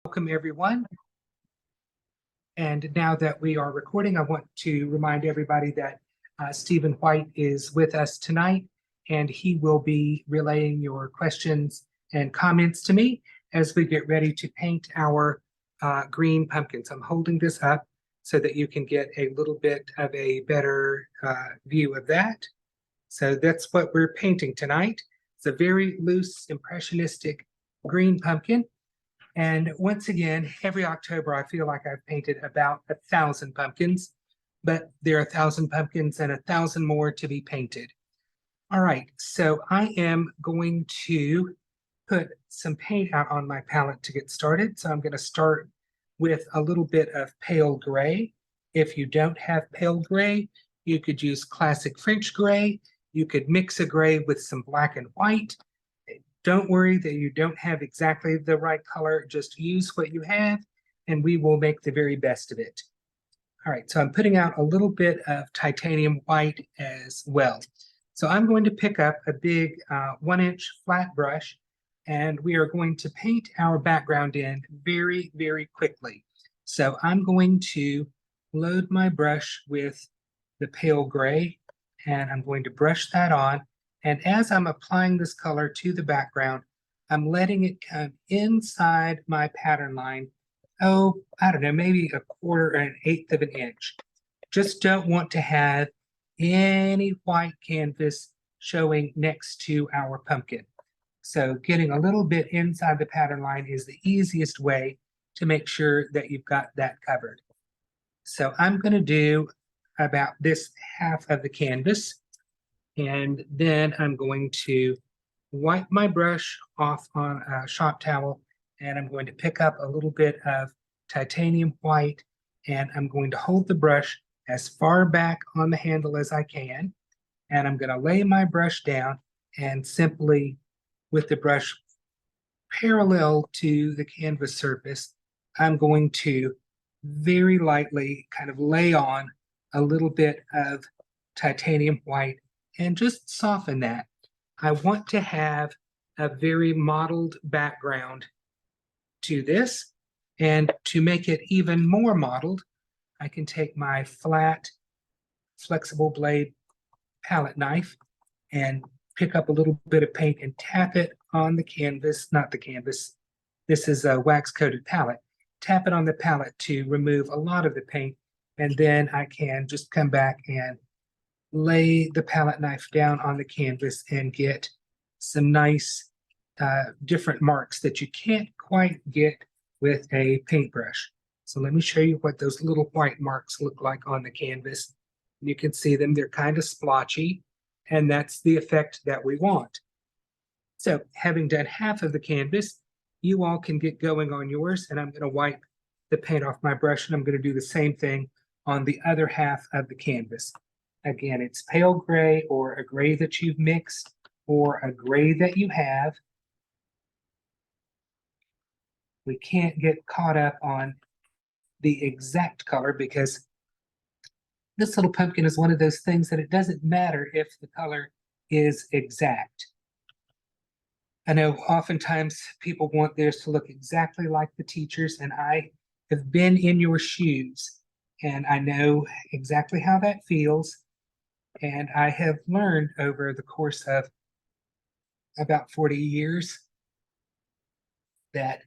Welcome, everyone. And now that we are recording, I want to remind everybody that Stephen White is with us tonight, and he will be relaying your questions and comments to me as we get ready to paint our green pumpkins. I'm holding this up so that you can get a little bit of a better view of that. So that's what we're painting tonight. It's a very loose, impressionistic green pumpkin. And once again, every October, I feel like I've painted about 1,000 pumpkins, but there are 1,000 pumpkins and 1,000 more to be painted. All right, so I am going to put some paint out on my palette to get started. So I'm going to start with a little bit of pale gray. If you don't have pale gray, you could use classic French gray. You could mix a gray with some black and white. Don't worry that you don't have exactly the right color. Just use what you have, and we will make the very best of it. All right, so I'm putting out a little bit of titanium white as well. So I'm going to pick up a big 1-inch flat brush, and we are going to paint our background in very, very quickly. So I'm going to load my brush with the pale gray, and I'm going to brush that on. And as I'm applying this color to the background, I'm letting it come inside my pattern line. Oh, I don't know, maybe 1/4 or 1/8 of an inch. Just don't want to have any white canvas showing next to our pumpkin. So getting a little bit inside the pattern line is the easiest way to make sure that you've got that covered. So I'm going to do about this half of the canvas. And then I'm going to wipe my brush off on a shop towel, and I'm going to pick up a little bit of titanium white, and I'm going to hold the brush as far back on the handle as I can. And I'm going to lay my brush down and simply, with the brush parallel to the canvas surface, I'm going to very lightly kind of lay on a little bit of titanium white and just soften that. I want to have a very mottled background to this. And to make it even more mottled, I can take my flat, flexible blade palette knife and pick up a little bit of paint and tap it on the canvas, not the canvas. This is a wax-coated palette. Tap it on the palette to remove a lot of the paint. And then I can just come back and lay the palette knife down on the canvas and get some nice different marks that you can't quite get with a paintbrush. So let me show you what those little white marks look like on the canvas. You can see them, they're kind of splotchy, and that's the effect that we want. So having done half of the canvas, you all can get going on yours, and I'm going to wipe the paint off my brush, and I'm going to do the same thing on the other half of the canvas. Again, it's pale gray or a gray that you've mixed or a gray that you have. We can't get caught up on the exact color because this little pumpkin is one of those things that it doesn't matter if the color is exact. I know oftentimes people want theirs to look exactly like the teacher's, and I have been in your shoes, and I know exactly how that feels. And I have learned over the course of about 40 years that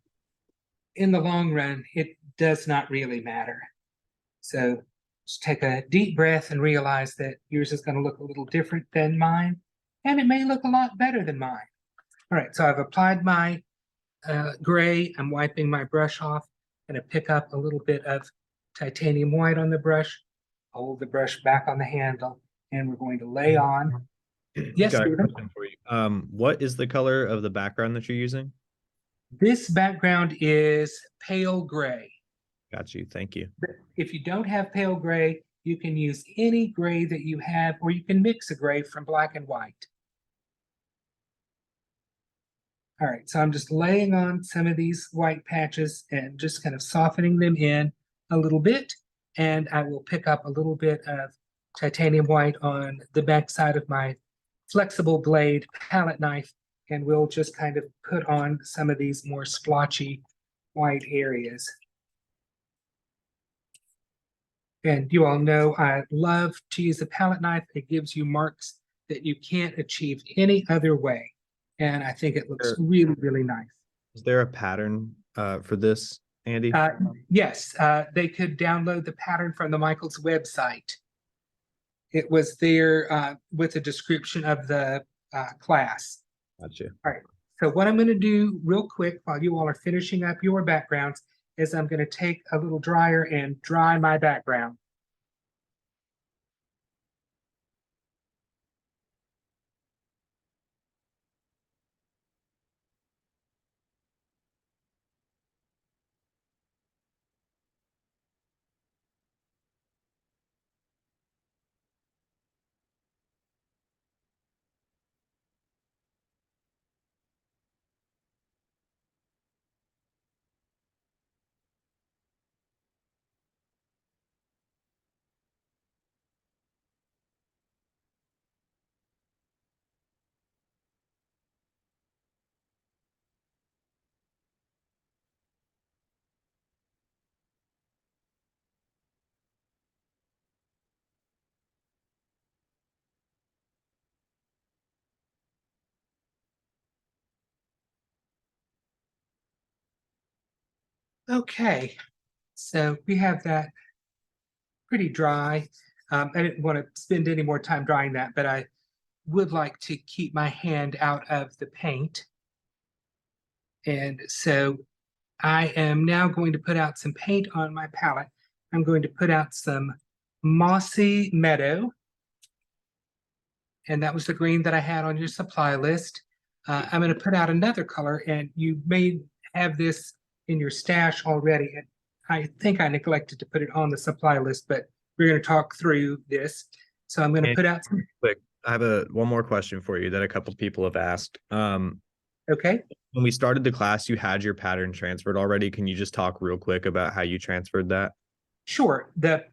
in the long run, it does not really matter. So just take a deep breath and realize that yours is going to look a little different than mine, and it may look a lot better than mine. All right, so I've applied my gray. I'm wiping my brush off. I'm going to pick up a little bit of titanium white on the brush, hold the brush back on the handle, and we're going to lay on. Yes, Got a Stephen? question for you. What is the color of the background that you're using? This background is pale gray. Got you. Thank you. If you don't have pale gray, you can use any gray that you have, or you can mix a gray from black and white. All right, so I'm just laying on some of these white patches and just kind of softening them in a little bit. And I will pick up a little bit of titanium white on the back side of my flexible blade palette knife, and we'll just kind of put on some of these more splotchy white areas. And you all know I love to use a palette knife. It gives you marks that you can't achieve any other way. And I think it looks really, really nice. Is there a pattern for this, Andy? Yes, they could download the pattern from the Michaels website. It was there with a description of the class. Gotcha. All right. So what I'm going to do real quick while you all are finishing up your backgrounds is I'm going to take a little dryer and dry my background. Okay, so we have that pretty dry. I didn't want to spend any more time drying that, but I would like to keep my hand out of the paint. And so I am now going to put out some paint on my palette. I'm going to put out some Mossy Meadow. And that was the green that I had on your supply list. I'm going to put out another color, and you may have this in your stash already. And I think I neglected to put it on the supply list, but we're going to talk through this. So I'm going to put out some. Quick, I have one more question for you that a couple people have asked. Okay. When we started the class, you had your pattern transferred already. Can you just talk real quick about how you transferred that? Sure. The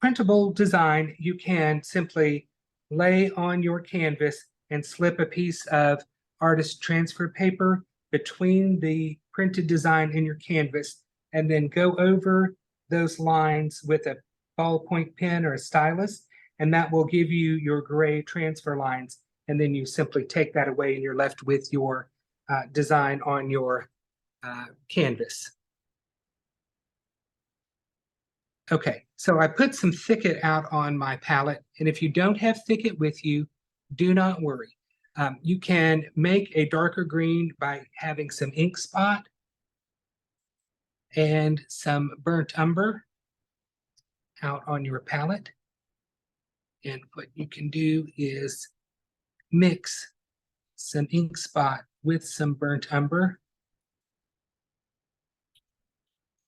printable design, you can simply lay on your canvas and slip a piece of artist transfer paper between the printed design and your canvas, and then go over those lines with a ballpoint pen or a stylus, and that will give you your gray transfer lines. And then you simply take that away and you're left with your design on your canvas. Okay, so I put some thicket out on my palette, and if you don't have thicket with you, do not worry. You can make a darker green by having some ink spot and some burnt umber out on your palette. And what you can do is mix some ink spot with some burnt umber.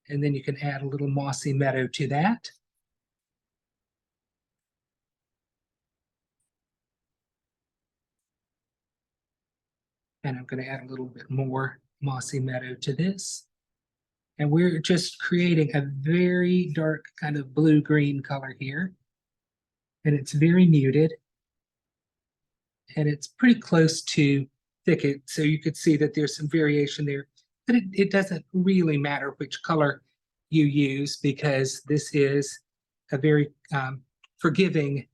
And then you can add a little Mossy Meadow to that. And I'm going to add a little bit more Mossy Meadow to this. And we're just creating a very dark kind of blue-green color here. And it's very muted. And it's pretty close to thicket, so you could see that there's some variation there. But it doesn't really matter which color you use, because this is a very forgiving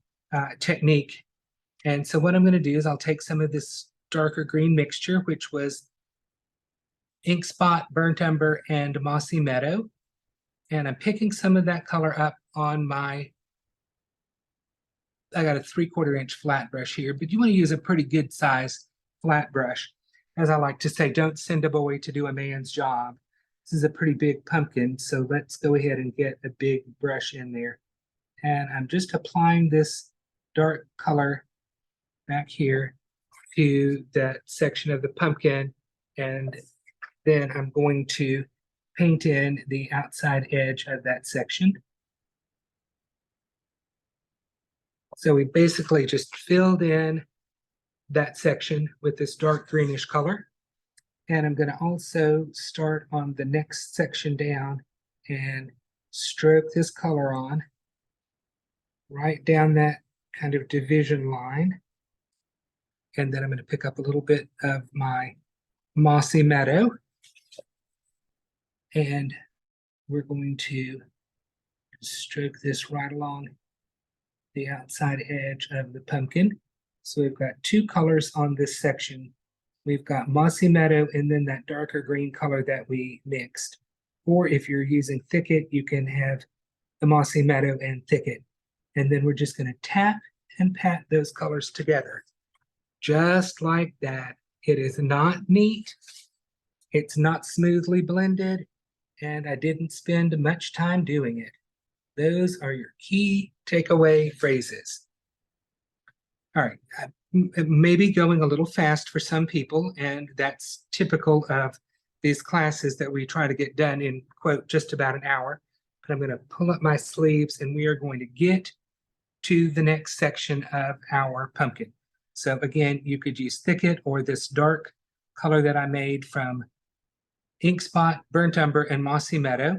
technique. And so what I'm going to do is I'll take some of this darker green mixture, which was ink spot, burnt umber, and Mossy Meadow. And I'm picking some of that color up on my, I got a 3/4 inch flat brush here, but you want to use a pretty good size flat brush. As I like to say, don't send a boy to do a man's job. This is a pretty big pumpkin, so let's go ahead and get a big brush in there. And I'm just applying this dark color back here to that section of the pumpkin, and then I'm going to paint in the outside edge of that section. So we basically just filled in that section with this dark greenish color. And I'm going to also start on the next section down and stroke this color on right down that kind of division line. And then I'm going to pick up a little bit of my Mossy Meadow And we're going to stroke this right along the outside edge of the pumpkin. So we've got two colors on this section. We've got Mossy Meadow and then that darker green color that we mixed. Or if you're using Thicket, you can have the Mossy Meadow and Thicket. And then we're just going to tap and pat those colors together. Just like that. It is not neat. It's not smoothly blended. And I didn't spend much time doing it. Those are your key takeaway phrases. All right, maybe going a little fast for some people, and that's typical of these classes that we try to get done in, quote, just about an hour. But I'm going to pull up my sleeves and we are going to get to the next section of our pumpkin. So again, you could use Thicket or this dark color that I made from Ink Spot, Burnt Umber, and Mossy Meadow.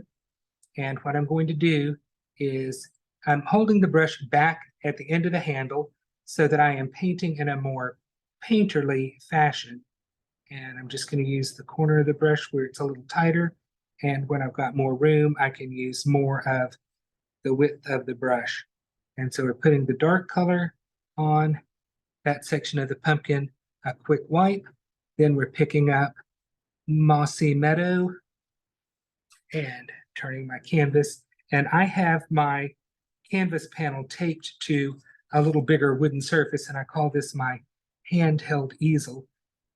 And what I'm going to do is I'm holding the brush back at the end of the handle so that I am painting in a more painterly fashion. And I'm just going to use the corner of the brush where it's a little tighter. And when I've got more room, I can use more of the width of the brush. And so we're putting the dark color on that section of the pumpkin, a quick wipe. Then we're picking up Mossy Meadow and turning my canvas. And I have my canvas panel taped to a little bigger wooden surface, and I call this my handheld easel.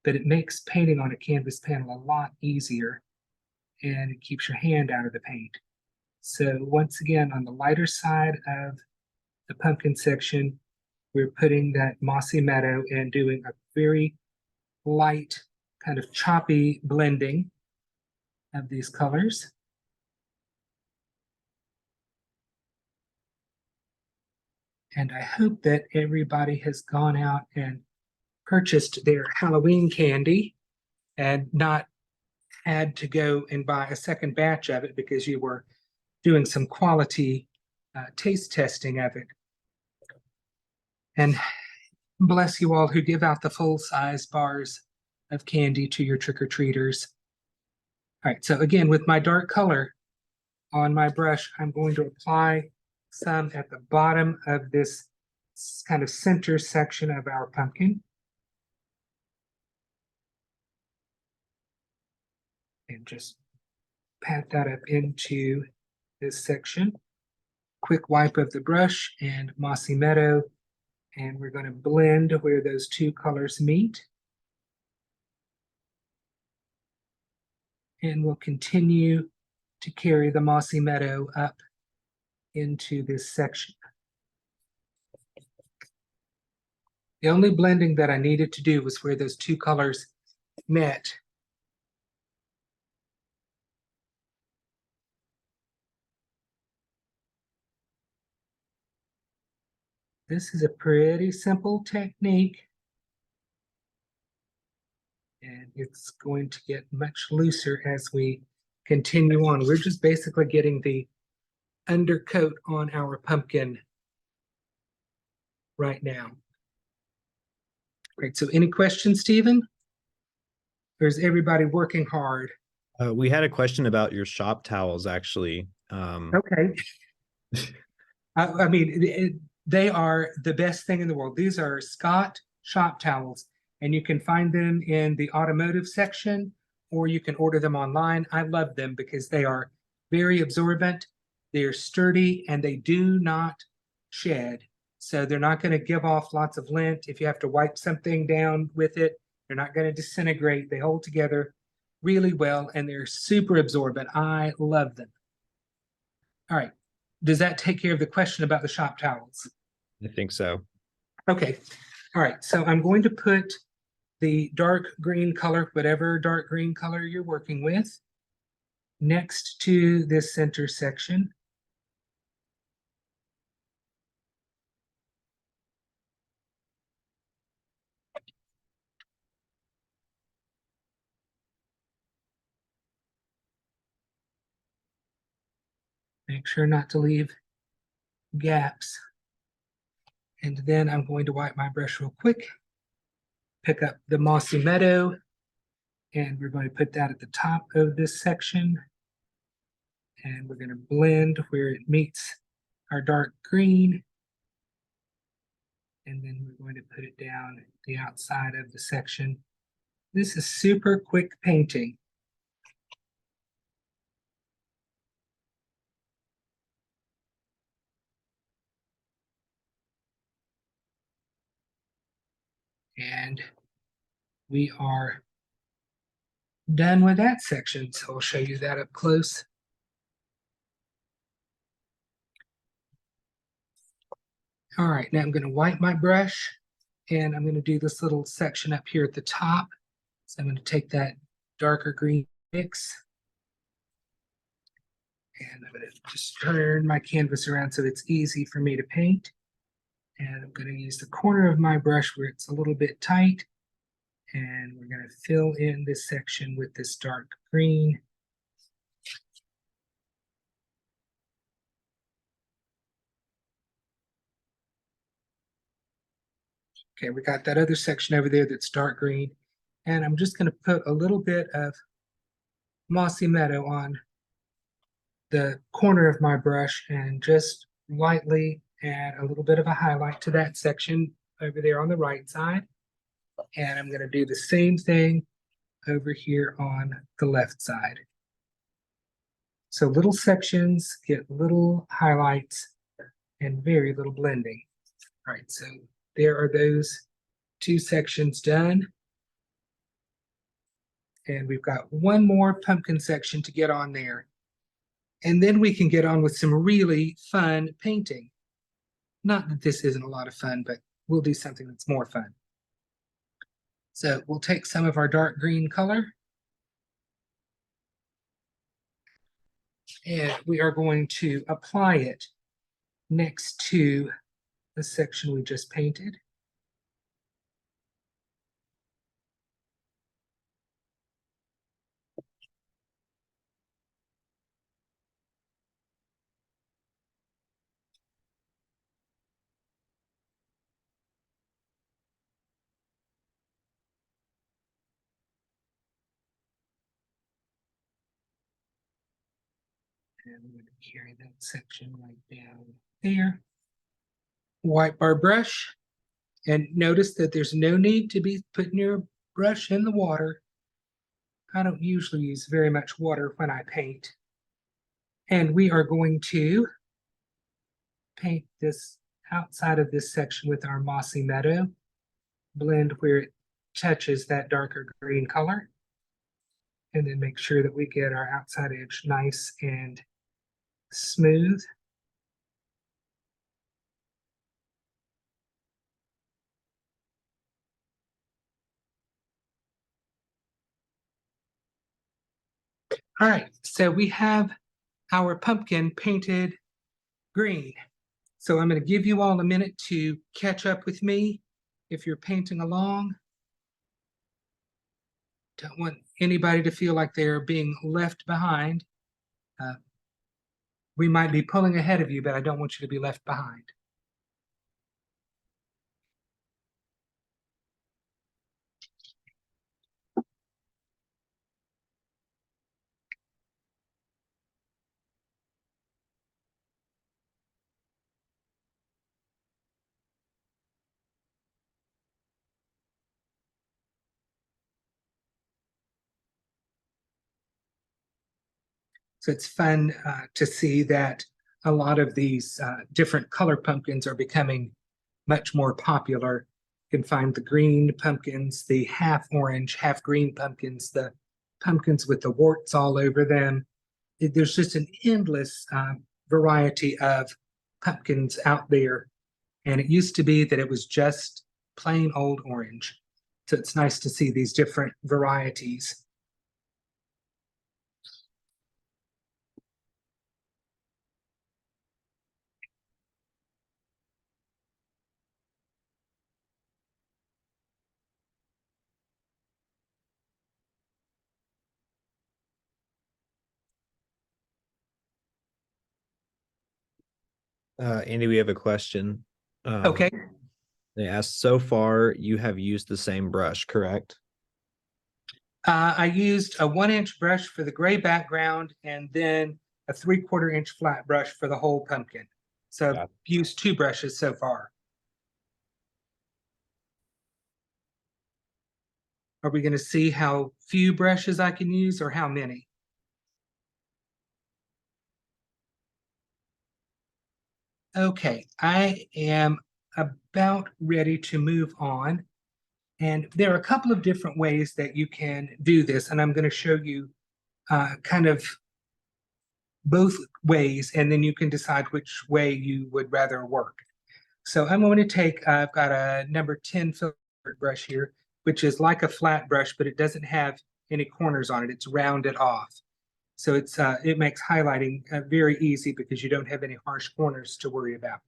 But it makes painting on a canvas panel a lot easier, and it keeps your hand out of the paint. So once again, on the lighter side of the pumpkin section, we're putting that Mossy Meadow and doing a very light, kind of choppy blending of these colors. And I hope that everybody has gone out and purchased their Halloween candy and not had to go and buy a second batch of it because you were doing some quality taste testing of it. And bless you all who give out the full-size bars of candy to your trick-or-treaters. All right, so again, with my dark color on my brush, I'm going to apply some at the bottom of this kind of center section of our pumpkin. And just pat that up into this section. Quick wipe of the brush and Mossy Meadow. And we're going to blend where those two colors meet. And we'll continue to carry the Mossy Meadow up into this section. The only blending that I needed to do was where those two colors met. This is a pretty simple technique, and it's going to get much looser as we continue on. We're just basically getting the undercoat on our pumpkin right now. Great, so any questions, Stephen? Or is everybody working hard? We had a question about your shop towels, actually. Okay. I mean, they are the best thing in the world. These are Scott shop towels, and you can find them in the automotive section, or you can order them online. I love them because they are very absorbent. They're sturdy and they do not shed. So they're not going to give off lots of lint. If you have to wipe something down with it, they're not going to disintegrate. They hold together really well and they're super absorbent. I love them. All right. Does that take care of the question about the shop towels? I think so. Okay. All right. So I'm going to put the dark green color, whatever dark green color you're working with, next to this center section. Make sure not to leave gaps. And then I'm going to wipe my brush real quick, pick up the Mossy Meadow, and we're going to put that at the top of this section. And we're going to blend where it meets our dark green. And then we're going to put it down the outside of the section. This is super quick painting. And we are done with that section. So I'll show you that up close. All right, now I'm going to wipe my brush and I'm going to do this little section up here at the top. So I'm going to take that darker green mix and I'm going to just turn my canvas around so it's easy for me to paint. And I'm going to use the corner of my brush where it's a little bit tight. And we're going to fill in this section with this dark green. Okay, we got that other section over there that's dark green. And I'm just going to put a little bit of Mossy Meadow on the corner of my brush and just lightly add a little bit of a highlight to that section over there on the right side. And I'm going to do the same thing over here on the left side. So little sections get little highlights and very little blending. All right, so there are those two sections done. And we've got one more pumpkin section to get on there. And then we can get on with some really fun painting. Not that this isn't a lot of fun, but we'll do something that's more fun. So we'll take some of our dark green color. And we are going to apply it next to the section we just painted. And we're going to carry that section right down there. Wipe our brush and notice that there's no need to be putting your brush in the water. I don't usually use very much water when I paint. And we are going to paint this outside of this section with our Mossy Meadow. Blend where it touches that darker green color. And then make sure that we get our outside edge nice and smooth. All right, so we have our pumpkin painted green. So I'm going to give you all a minute to catch up with me if you're painting along. Don't want anybody to feel like they're being left behind. We might be pulling ahead of you, but I don't want you to be left behind. So it's fun to see that a lot of these different color pumpkins are becoming much more popular. You can find the green pumpkins, the half orange, half green pumpkins, the pumpkins with the warts all over them. There's just an endless variety of pumpkins out there. And it used to be that it was just plain old orange. So it's nice to see these different varieties. Andy, we have a question. Okay. They asked, so far you have used the same brush, correct? I used a 1-inch brush for the gray background and then a 3/4 inch flat brush for the whole pumpkin. So Yeah. I've used 2 brushes so far. Are we going to see how few brushes I can use or how many? Okay, I am about ready to move on. And there are a couple of different ways that you can do this, and I'm going to show you kind of both ways, and then you can decide which way you would rather work. So I'm going to take, I've got a number 10 filbert brush here, which is like a flat brush, but it doesn't have any corners on it. It's rounded off. So it makes highlighting very easy because you don't have any harsh corners to worry about.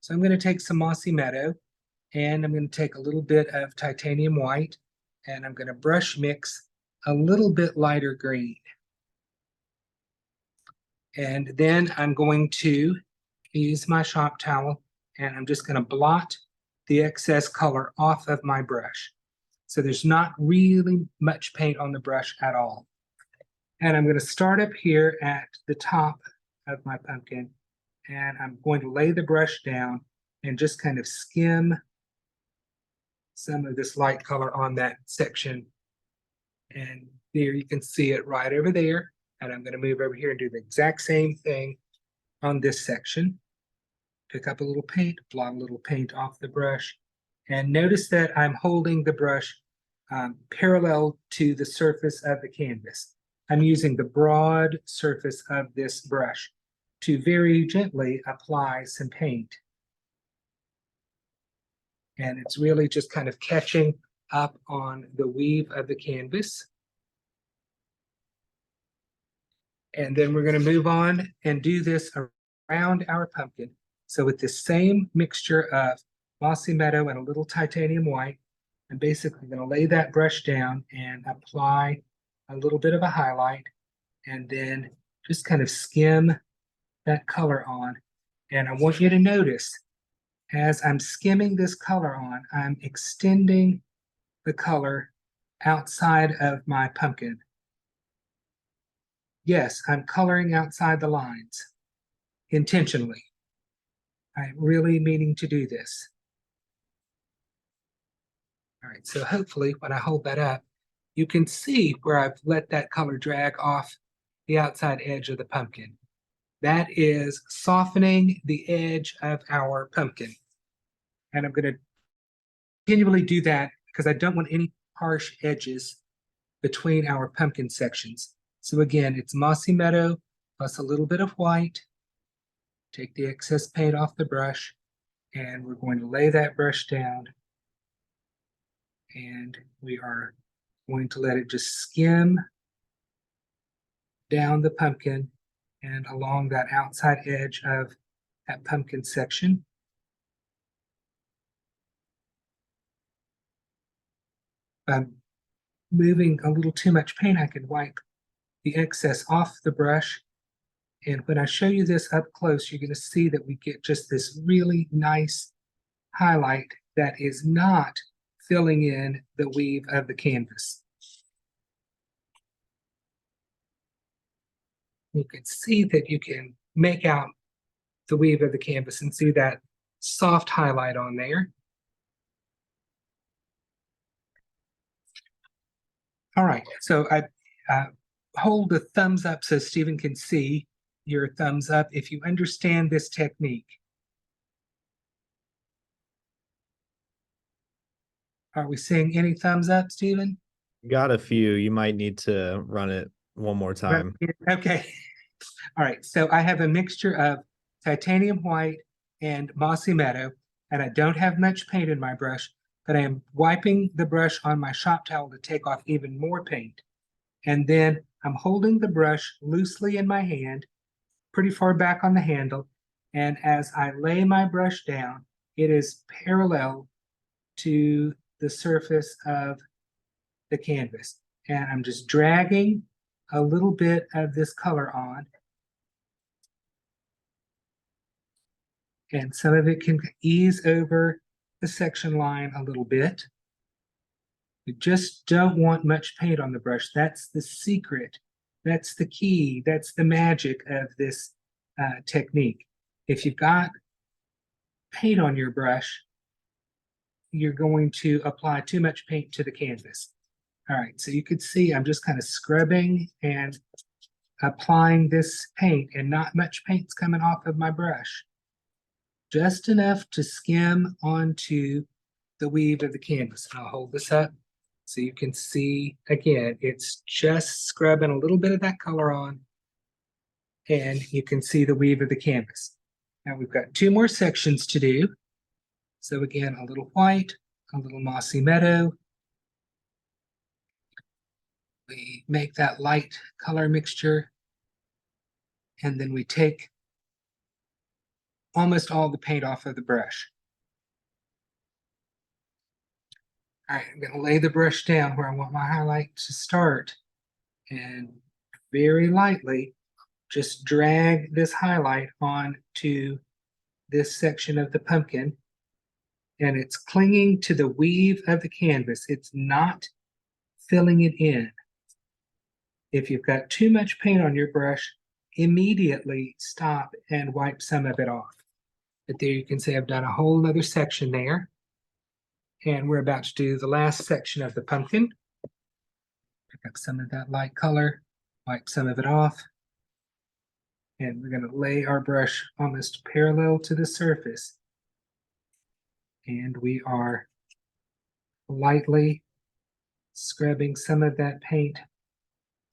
So I'm going to take some Mossy Meadow, and I'm going to take a little bit of titanium white, and I'm going to brush mix a little bit lighter green. And then I'm going to use my shop towel, and I'm just going to blot the excess color off of my brush. So there's not really much paint on the brush at all. And I'm going to start up here at the top of my pumpkin, and I'm going to lay the brush down and just kind of skim some of this light color on that section. And there you can see it right over there. And I'm going to move over here and do the exact same thing on this section. Pick up a little paint, blot a little paint off the brush. And notice that I'm holding the brush parallel to the surface of the canvas. I'm using the broad surface of this brush to very gently apply some paint. And it's really just kind of catching up on the weave of the canvas. And then we're going to move on and do this around our pumpkin. So with this same mixture of Mossy Meadow and a little titanium white, I'm basically going to lay that brush down and apply a little bit of a highlight, and then just kind of skim that color on. And I want you to notice, as I'm skimming this color on, I'm extending the color outside of my pumpkin. Yes, I'm coloring outside the lines intentionally. I'm really meaning to do this. All right, so hopefully when I hold that up, you can see where I've let that color drag off the outside edge of the pumpkin. That is softening the edge of our pumpkin. And I'm going to continually do that because I don't want any harsh edges between our pumpkin sections. So again, it's Mossy Meadow plus a little bit of white. Take the excess paint off the brush, and we're going to lay that brush down. And we are going to let it just skim down the pumpkin and along that outside edge of that pumpkin section. If I'm moving a little too much paint, I can wipe the excess off the brush. And when I show you this up close, you're going to see that we get just this really nice highlight that is not filling in the weave of the canvas. You can see that you can make out the weave of the canvas and see that soft highlight on there. All right, so I hold the thumbs up so Stephen can see your thumbs up if you understand this technique. Are we seeing any thumbs up, Stephen? Got a few. You might need to run it one more time. Okay. All right, so I have a mixture of titanium white and Mossy Meadow, and I don't have much paint in my brush, but I am wiping the brush on my shop towel to take off even more paint. And then I'm holding the brush loosely in my hand, pretty far back on the handle, and as I lay my brush down, it is parallel to the surface of the canvas. And I'm just dragging a little bit of this color on. And some of it can ease over the section line a little bit. You just don't want much paint on the brush. That's the secret That's the key. That's the magic of this technique. If you've got paint on your brush, you're going to apply too much paint to the canvas. All right, so you could see I'm just kind of scrubbing and applying this paint, and not much paint's coming off of my brush. Just enough to skim onto the weave of the canvas. I'll hold this up so you can see, again, it's just scrubbing a little bit of that color on, and you can see the weave of the canvas. Now we've got 2 more sections to do. So again, a little white, a little mossy meadow. We make that light color mixture, and then we take almost all the paint off of the brush. All right, I'm going to lay the brush down where I want my highlight to start, and very lightly just drag this highlight on to this section of the pumpkin, and it's clinging to the weave of the canvas. It's not filling it in. If you've got too much paint on your brush, immediately stop and wipe some of it off. But there you can see I've done a whole other section there. And we're about to do the last section of the pumpkin. Pick up some of that light color, wipe some of it off. And we're going to lay our brush almost parallel to the surface. And we are lightly scrubbing some of that paint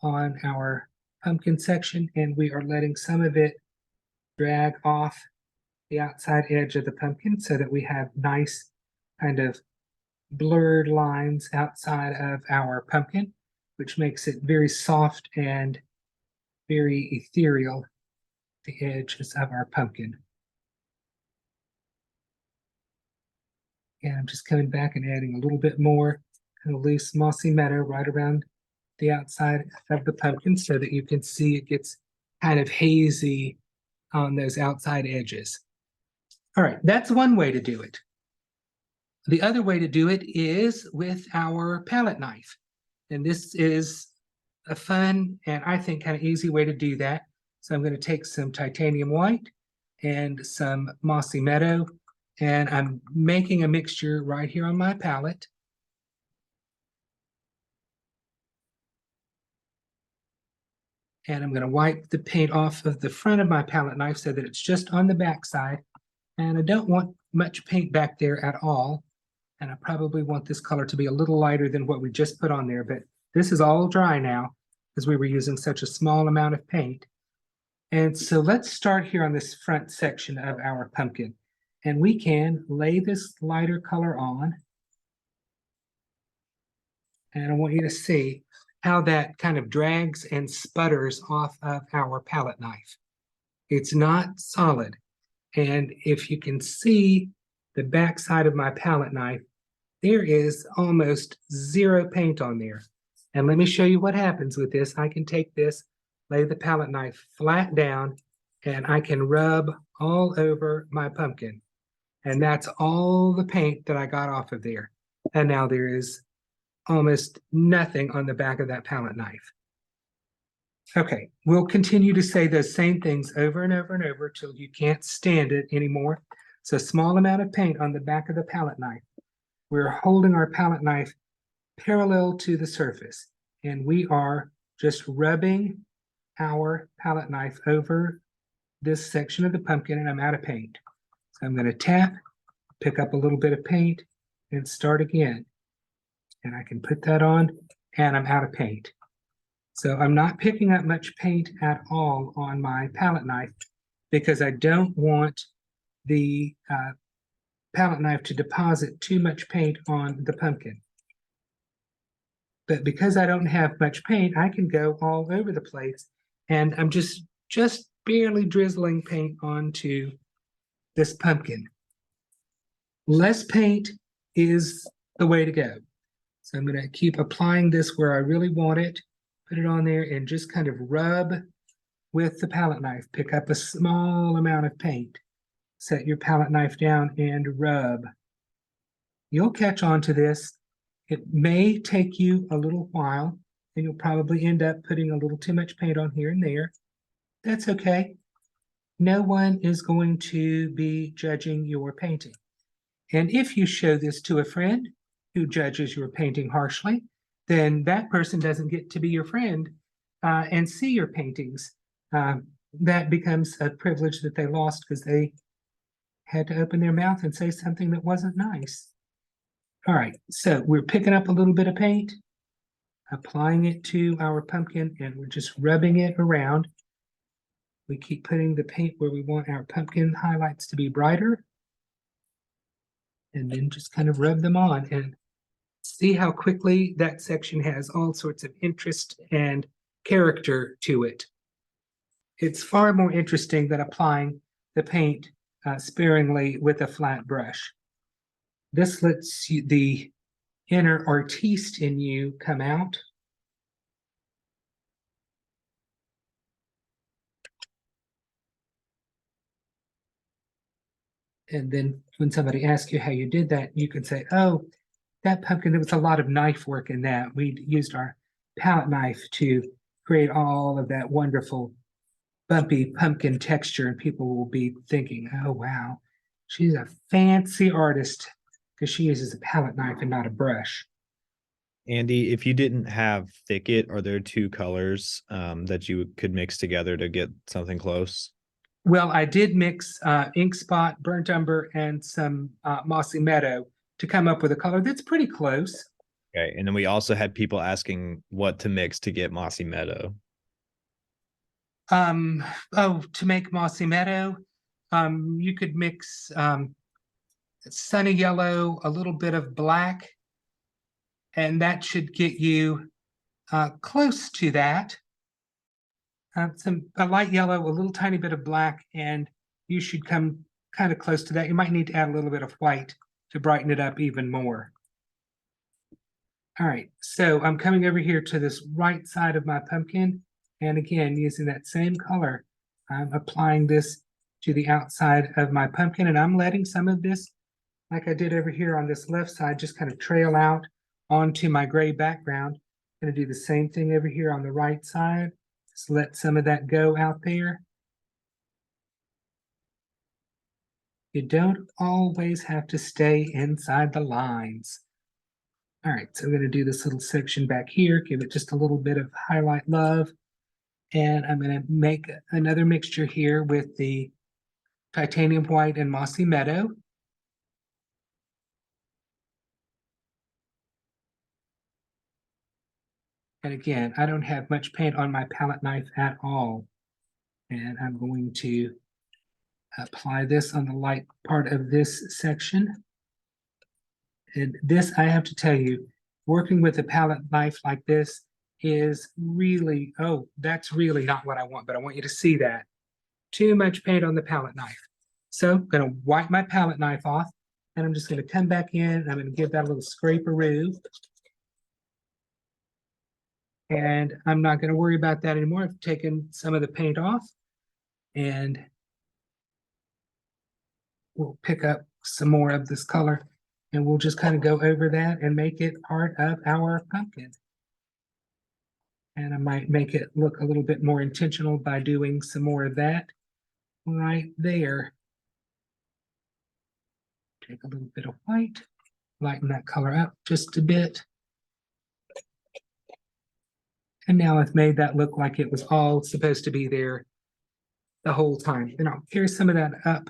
on our pumpkin section, and we are letting some of it drag off the outside edge of the pumpkin so that we have nice kind of blurred lines outside of our pumpkin, which makes it very soft and very ethereal, the edges of our pumpkin. And I'm just coming back and adding a little bit more kind of loose mossy meadow right around the outside of the pumpkin so that you can see it gets kind of hazy on those outside edges. All right, that's one way to do it. The other way to do it is with our palette knife. And this is a fun and I think kind of easy way to do that. So I'm going to take some titanium white and some mossy meadow, and I'm making a mixture right here on my palette. And I'm going to wipe the paint off of the front of my palette knife so that it's just on the back side. And I don't want much paint back there at all. And I probably want this color to be a little lighter than what we just put on there. But this is all dry now because we were using such a small amount of paint. And so let's start here on this front section of our pumpkin. And we can lay this lighter color on. And I want you to see how that kind of drags and sputters off of our palette knife. It's not solid. And if you can see the back side of my palette knife, there is almost zero paint on there. And let me show you what happens with this. I can take this, lay the palette knife flat down, and I can rub all over my pumpkin. And that's all the paint that I got off of there. And now there is almost nothing on the back of that palette knife. Okay, we'll continue to say those same things over and over and over till you can't stand it anymore. So a small amount of paint on the back of the palette knife. We're holding our palette knife parallel to the surface, and we are just rubbing our palette knife over this section of the pumpkin, and I'm out of paint. So I'm going to tap, pick up a little bit of paint, and start again. And I can put that on, and I'm out of paint. So I'm not picking up much paint at all on my palette knife because I don't want the palette knife to deposit too much paint on the pumpkin. But because I don't have much paint, I can go all over the place, and I'm just barely drizzling paint onto this pumpkin. Less paint is the way to go. So I'm going to keep applying this where I really want it, put it on there, and just kind of rub with the palette knife. Pick up a small amount of paint. Set your palette knife down and rub. You'll catch on to this. It may take you a little while and you'll probably end up putting a little too much paint on here and there. That's okay. No one is going to be judging your painting. And if you show this to a friend who judges your painting harshly, then that person doesn't get to be your friend and see your paintings. That becomes a privilege that they lost because they had to open their mouth and say something that wasn't nice. All right, so we're picking up a little bit of paint, applying it to our pumpkin, and we're just rubbing it around. We keep putting the paint where we want our pumpkin highlights to be brighter, and then just kind of rub them on and see how quickly that section has all sorts of interest and character to it. It's far more interesting than applying the paint sparingly with a flat brush. This lets the inner artiste in you come out. And then when somebody asks you how you did that, you can say, oh, that pumpkin, there was a lot of knife work in that. We used our palette knife to create all of that wonderful bumpy pumpkin texture. And people will be thinking, oh, wow, she's a fancy artist because she uses a palette knife and not a brush. Andy, if you didn't have Thicket, are there two colors that you could mix together to get something close? Well, I did mix Ink Spot, Burnt Umber, and some Mossy Meadow to come up with a color that's pretty close. Okay, and then we also had people asking what to mix to get Mossy Meadow. Oh, to make Mossy Meadow, you could mix Sunny Yellow, a little bit of black, and that should get you close to that. A light yellow, a little tiny bit of black, and you should come kind of close to that. You might need to add a little bit of white to brighten it up even more. All right, so I'm coming over here to this right side of my pumpkin, and again, using that same color, I'm applying this to the outside of my pumpkin, and I'm letting some of this, like I did over here on this left side, just kind of trail out onto my gray background. I'm going to do the same thing over here on the right side. Just let some of that go out there. You don't always have to stay inside the lines. All right, so I'm going to do this little section back here, give it just a little bit of highlight love. And I'm going to make another mixture here with the titanium white and Mossy Meadow. And again, I don't have much paint on my palette knife at all. And I'm going to apply this on the light part of this section. And this, I have to tell you, working with a palette knife like this is really, oh, that's really not what I want, but I want you to see that. Too much paint on the palette knife. So I'm going to wipe my palette knife off, and I'm just going to come back in. I'm going to give that a little scraperoo. And I'm not going to worry about that anymore. I've taken some of the paint off, and we'll pick up some more of this color, and we'll just kind of go over that and make it part of our pumpkin. And I might make it look a little bit more intentional by doing some more of that right there. Take a little bit of white, lighten that color up just a bit. And now I've made that look like it was all supposed to be there the whole time. And I'll carry some of that up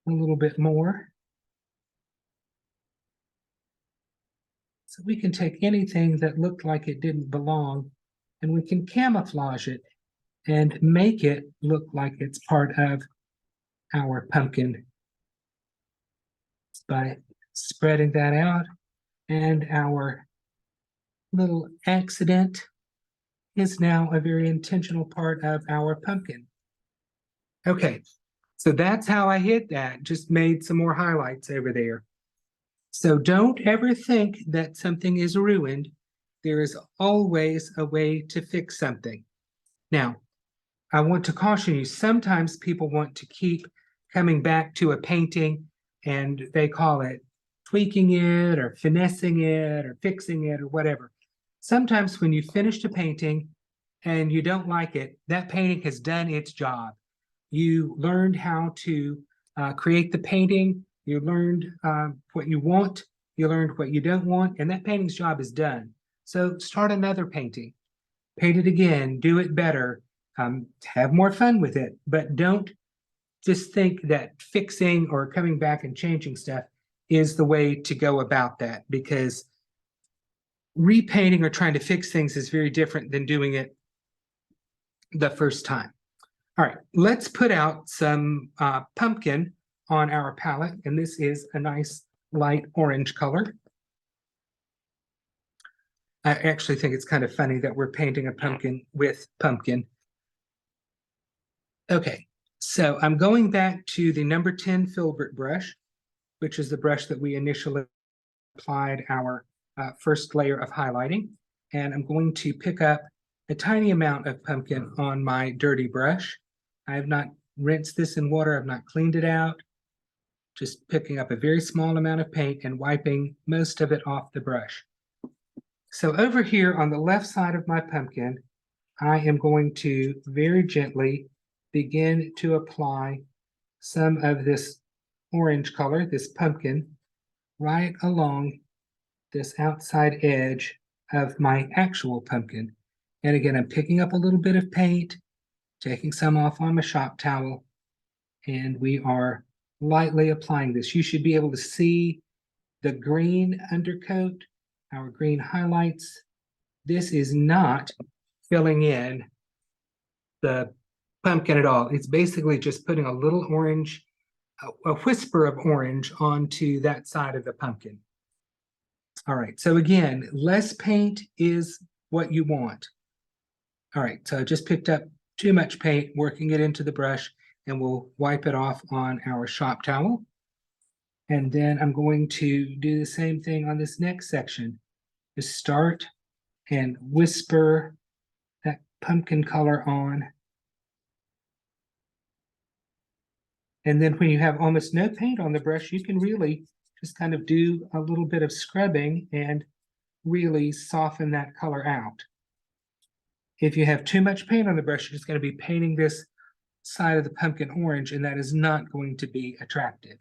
a little bit more. So we can take anything that looked like it didn't belong, and we can camouflage it and make it look like it's part of our pumpkin by spreading that out. And our little accident is now a very intentional part of our pumpkin. Okay, so that's how I hit that. Just made some more highlights over there. So don't ever think that something is ruined. There is always a way to fix something. Now, I want to caution you, sometimes people want to keep coming back to a painting and they call it tweaking it or finessing it or fixing it or whatever. Sometimes when you finished a painting and you don't like it, that painting has done its job. You learned how to create the painting, you learned what you want, you learned what you don't want, and that painting's job is done. So start another painting, paint it again, do it better, have more fun with it, but don't just think that fixing or coming back and changing stuff is the way to go about that, because repainting or trying to fix things is very different than doing it the first time. All right, let's put out some pumpkin on our palette, and this is a nice light orange color. I actually think it's kind of funny that we're painting a pumpkin with pumpkin. Okay, so I'm going back to the number 10 filbert brush, which is the brush that we initially applied our first layer of highlighting. And I'm going to pick up a tiny amount of pumpkin on my dirty brush. I have not rinsed this in water, I've not cleaned it out. Just picking up a very small amount of paint and wiping most of it off the brush. So over here on the left side of my pumpkin, I am going to very gently begin to apply some of this orange color, this pumpkin, right along this outside edge of my actual pumpkin. And again, I'm picking up a little bit of paint, taking some off on my shop towel, and we are lightly applying this. You should be able to see the green undercoat, our green highlights. This is not filling in the pumpkin at all. It's basically just putting a little orange, a whisper of orange onto that side of the pumpkin. All right, so again, less paint is what you want. All right, so I just picked up too much paint, working it into the brush, and we'll wipe it off on our shop towel. And then I'm going to do the same thing on this next section. Just start and whisper that pumpkin color on. And then when you have almost no paint on the brush, you can really just kind of do a little bit of scrubbing and really soften that color out. If you have too much paint on the brush, you're just going to be painting this side of the pumpkin orange, and that is not going to be attractive.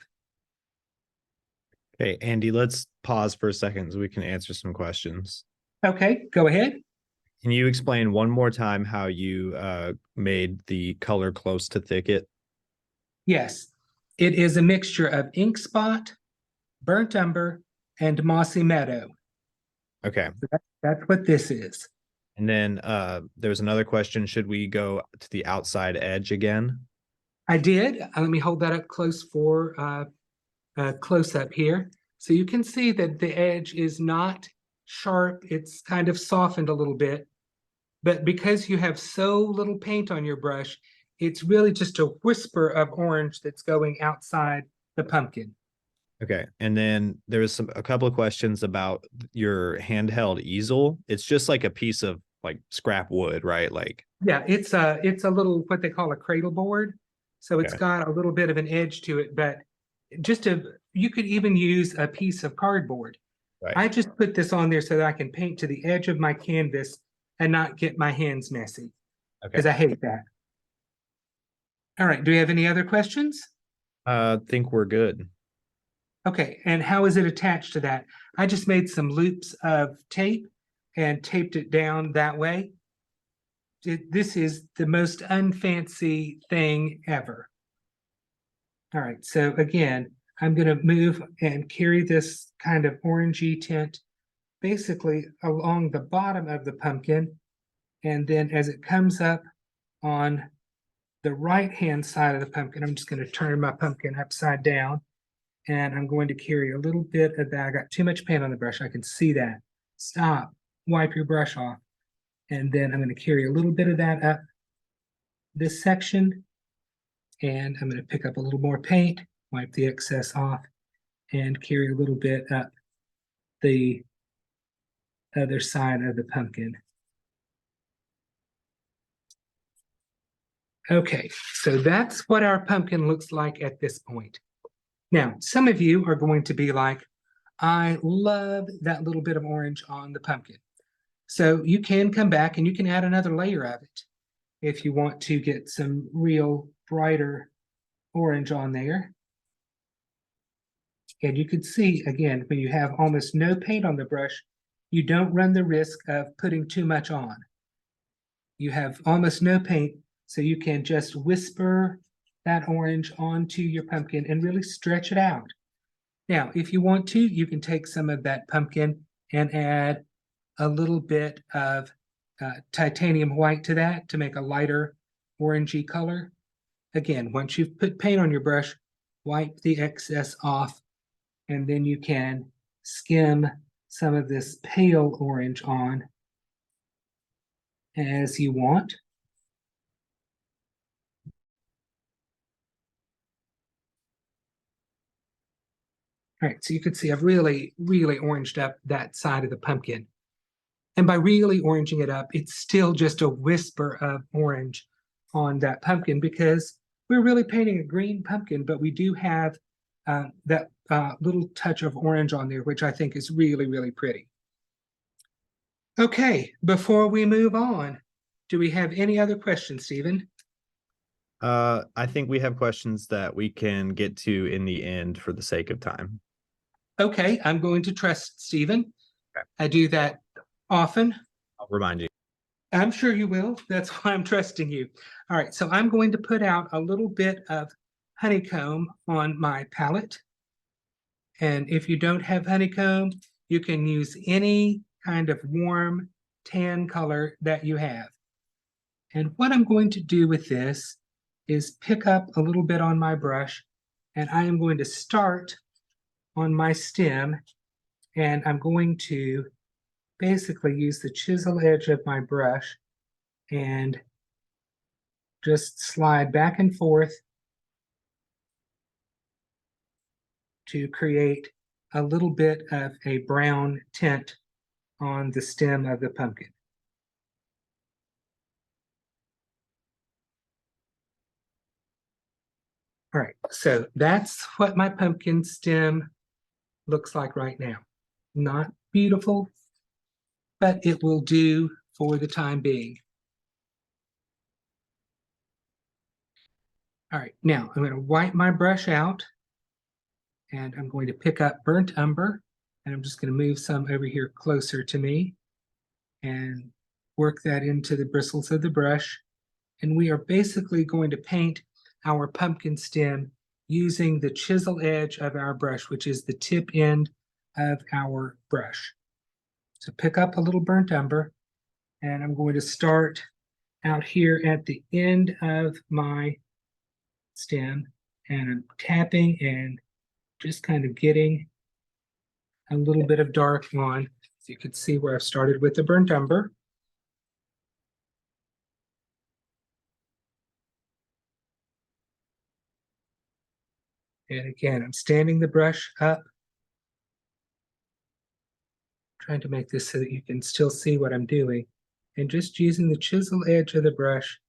Okay, Andy, let's pause for a second so we can answer some questions. Okay, go ahead. Can you explain one more time how you made the color close to thicket? Yes, it is a mixture of ink spot, burnt umber, and mossy meadow. Okay. So that's what this is. And then there's another question. Should we go to the outside edge again? I did. Let me hold that up close for close up here. So you can see that the edge is not sharp. It's kind of softened a little bit. But because you have so little paint on your brush, it's really just a whisper of orange that's going outside the pumpkin. Okay. And then there was a couple of questions about your handheld easel. It's just like a piece of like scrap wood, right? Like, yeah, it's a little, what they call a cradle board. So it's Okay. got a little bit of an edge to it, but you could even use a piece of cardboard. Right. I just put this on there so that I can paint to the edge of my canvas and not get my hands messy, because I hate that. All right, do we have any other questions? I think we're good. Okay, and how is it attached to that? I just made some loops of tape and taped it down that way. This is the most unfancy thing ever. All right, so again, I'm going to move and carry this kind of orangey tint basically along the bottom of the pumpkin. And then as it comes up on the right-hand side of the pumpkin, I'm just going to turn my pumpkin upside down. And I'm going to carry a little bit of that. I got too much paint on the brush. I can see that. Stop. Wipe your brush off. And then I'm going to carry a little bit of that up this section. And I'm going to pick up a little more paint, wipe the excess off, and carry a little bit up the other side of the pumpkin. Okay, so that's what our pumpkin looks like at this point. Now, some of you are going to be like, I love that little bit of orange on the pumpkin. So you can come back and you can add another layer of it if you want to get some real brighter orange on there. And you can see, again, when you have almost no paint on the brush, you don't run the risk of putting too much on. You have almost no paint, so you can just whisper that orange onto your pumpkin and really stretch it out. Now, if you want to, you can take some of that pumpkin and add a little bit of titanium white to that to make a lighter orangey color. Again, once you've put paint on your brush, wipe the excess off, and then you can skim some of this pale orange on as you want. All right, so you can see I've really, really oranged up that side of the pumpkin. And by really oranging it up, it's still just a whisper of orange on that pumpkin because we're really painting a green pumpkin, but we do have that little touch of orange on there, which I think is really, really pretty. Okay, before we move on, do we have any other questions, Stephen? I think we have questions that we can get to in the end for the sake of time. Okay, I'm going to trust Stephen. Okay. I do that often. I'll remind you. I'm sure you will. That's why I'm trusting you. All right, so I'm going to put out a little bit of honeycomb on my palette. And if you don't have honeycomb, you can use any kind of warm tan color that you have. And what I'm going to do with this is pick up a little bit on my brush, and I am going to start on my stem, and I'm going to basically use the chisel edge of my brush and just slide back and forth to create a little bit of a brown tint on the stem of the pumpkin. All right, so that's what my pumpkin stem looks like right now. Not beautiful, but it will do for the time being. All right, now I'm going to wipe my brush out, and I'm going to pick up burnt umber, and I'm just going to move some over here closer to me and work that into the bristles of the brush. And we are basically going to paint our pumpkin stem using the chisel edge of our brush, which is the tip end of our brush. So pick up a little burnt umber, and I'm going to start out here at the end of my stem, and I'm tapping and just kind of getting a little bit of dark on. So you can see where I've started with the burnt umber. And again, I'm standing the brush up, trying to make this so that you can still see what I'm doing, and just using the chisel edge of the brush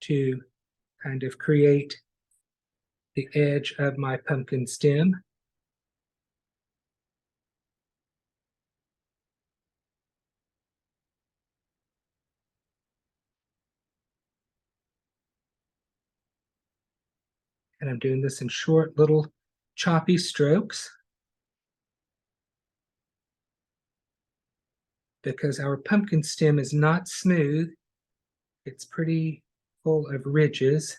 to kind of create the edge of my pumpkin stem. And I'm doing this in short little choppy strokes because our pumpkin stem is not smooth. It's pretty full of ridges.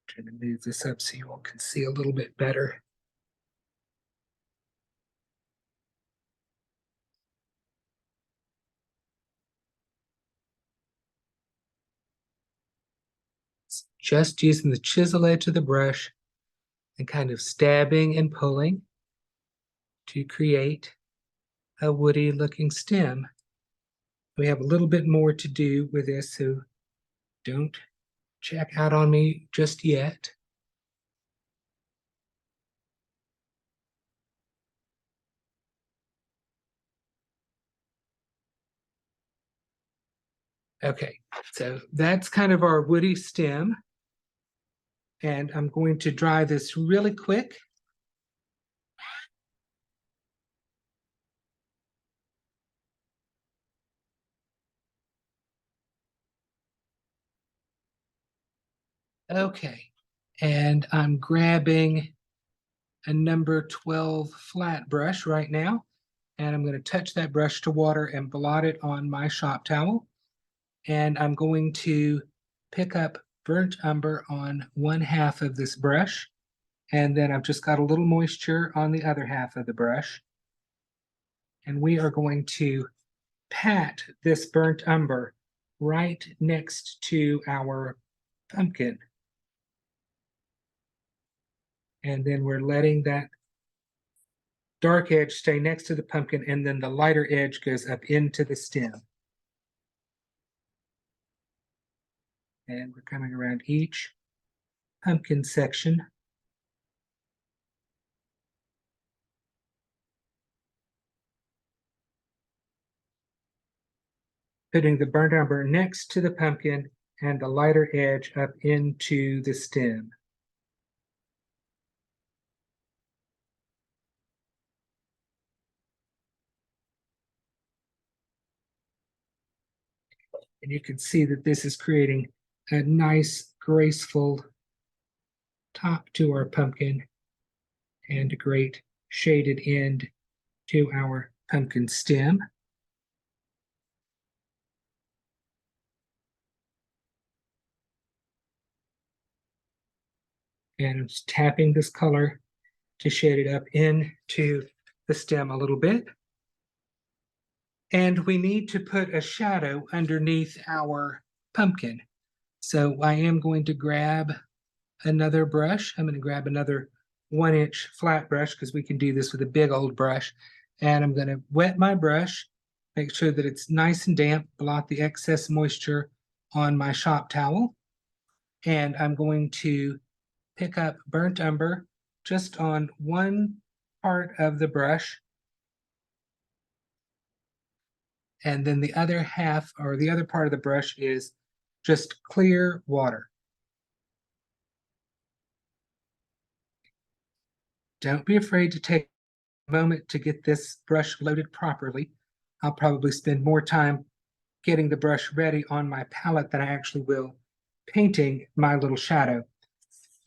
Trying to move this up so you all can see a little bit better. Just using the chisel edge of the brush and kind of stabbing and pulling to create a woody looking stem. We have a little bit more to do with this, so don't check out on me just yet. Okay, so that's kind of our woody stem. And I'm going to dry this really quick. Okay, and I'm grabbing a number 12 flat brush right now, and I'm going to touch that brush to water and blot it on my shop towel. And I'm going to pick up burnt umber on one half of this brush, and then I've just got a little moisture on the other half of the brush. And we are going to pat this burnt umber right next to our pumpkin. And then we're letting that dark edge stay next to the pumpkin, and then the lighter edge goes up into the stem. And we're coming around each pumpkin section. Putting the burnt umber next to the pumpkin and the lighter edge up into the stem. And you can see that this is creating a nice, graceful top to our pumpkin and a great shaded end to our pumpkin stem. And I'm just tapping this color to shade it up into the stem a little bit. And we need to put a shadow underneath our pumpkin. So I am going to grab another brush. I'm going to grab another 1-inch flat brush because we can do this with a big old brush. And I'm going to wet my brush, make sure that it's nice and damp, blot the excess moisture on my shop towel. And I'm going to pick up burnt umber just on one part of the brush. And then the other half, or the other part of the brush, is just clear water. Don't be afraid to take a moment to get this brush loaded properly. I'll probably spend more time getting the brush ready on my palette than I actually will painting my little shadow.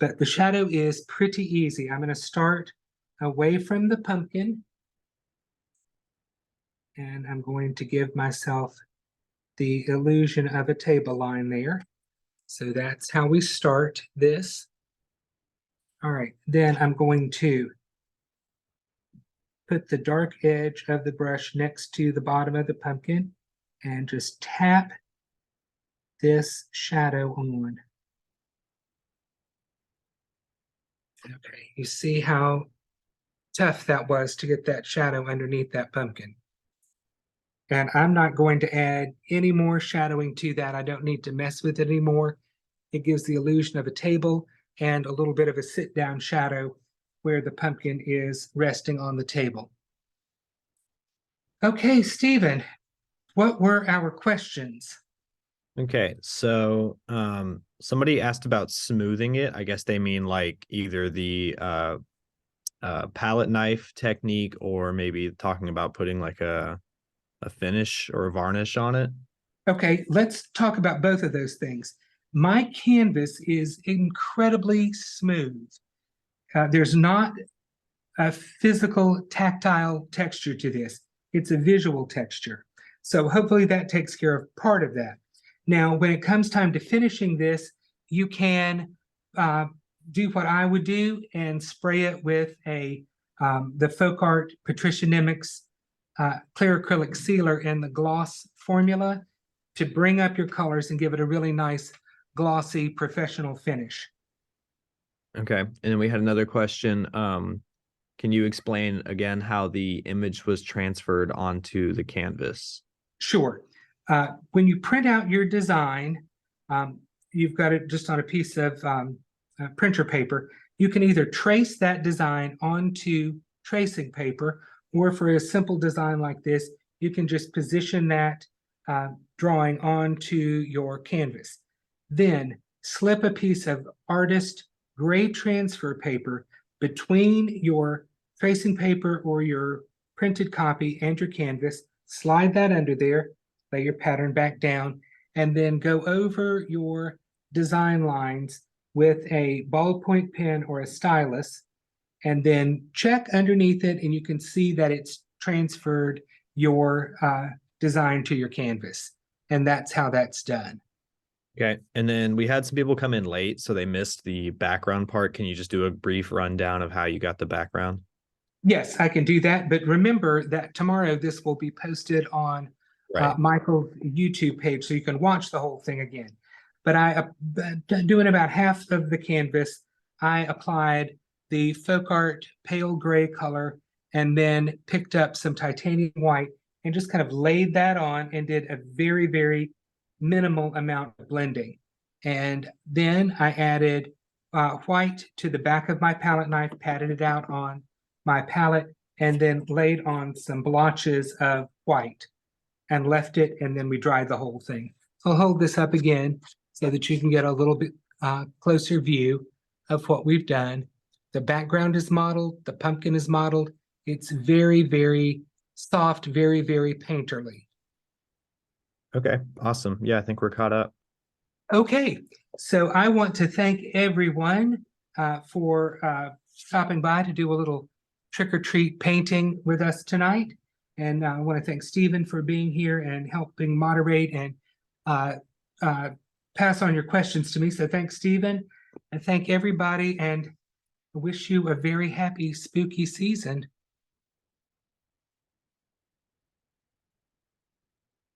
But the shadow is pretty easy. I'm going to start away from the pumpkin, and I'm going to give myself the illusion of a table line there. So that's how we start this. All right, then I'm going to put the dark edge of the brush next to the bottom of the pumpkin and just tap this shadow on. Okay, you see how tough that was to get that shadow underneath that pumpkin. And I'm not going to add any more shadowing to that. I don't need to mess with it anymore. It gives the illusion of a table and a little bit of a sit-down shadow where the pumpkin is resting on the table. Okay, Stephen, what were our questions? Okay, so somebody asked about smoothing it. I guess they mean like either the palette knife technique, or maybe talking about putting like a finish or a varnish on it. Okay, let's talk about both of those things. My canvas is incredibly smooth. There's not a physical tactile texture to this. It's a visual texture. So hopefully that takes care of part of that. Now, when it comes time to finishing this, you can do what I would do and spray it with the FolkArt Patricia Nemec's clear acrylic sealer in the gloss formula to bring up your colors and give it a really nice glossy professional finish. Okay, and then we had another question. Can you explain again how the image was transferred onto the canvas? Sure. When you print out your design, you've got it just on a piece of printer paper. You can either trace that design onto tracing paper, or for a simple design like this, you can just position that drawing onto your canvas. Then slip a piece of artist gray transfer paper between your tracing paper or your printed copy and your canvas. Slide that under there, lay your pattern back down, and then go over your design lines with a ballpoint pen or a stylus, and then check underneath it, and you can see that it's transferred your design to your canvas. And that's how that's done. Okay. And then we had some people come in late, so they missed the background part. Can you just do a brief rundown of how you got the background? Yes, I can do that. But remember that tomorrow this will be posted on Right. Michael's YouTube page, so you can watch the whole thing again. But doing about half of the canvas, I applied the FolkArt pale gray color and then picked up some titanium white and just kind of laid that on and did a very, very minimal amount of blending. And then I added white to the back of my palette knife, patted it out on my palette, and then laid on some blotches of white and left it, and then we dried the whole thing. So I'll hold this up again so that you can get a little bit closer view of what we've done. The background is modeled, the pumpkin is modeled. It's very, very soft, very, very painterly. Okay, awesome. Yeah, I think we're caught up. Okay, so I want to thank everyone for stopping by to do a little trick-or-treat painting with us tonight. And I want to thank Stephen for being here and helping moderate and pass on your questions to me. So thanks, Stephen, and thank everybody, and I wish you a very happy spooky season.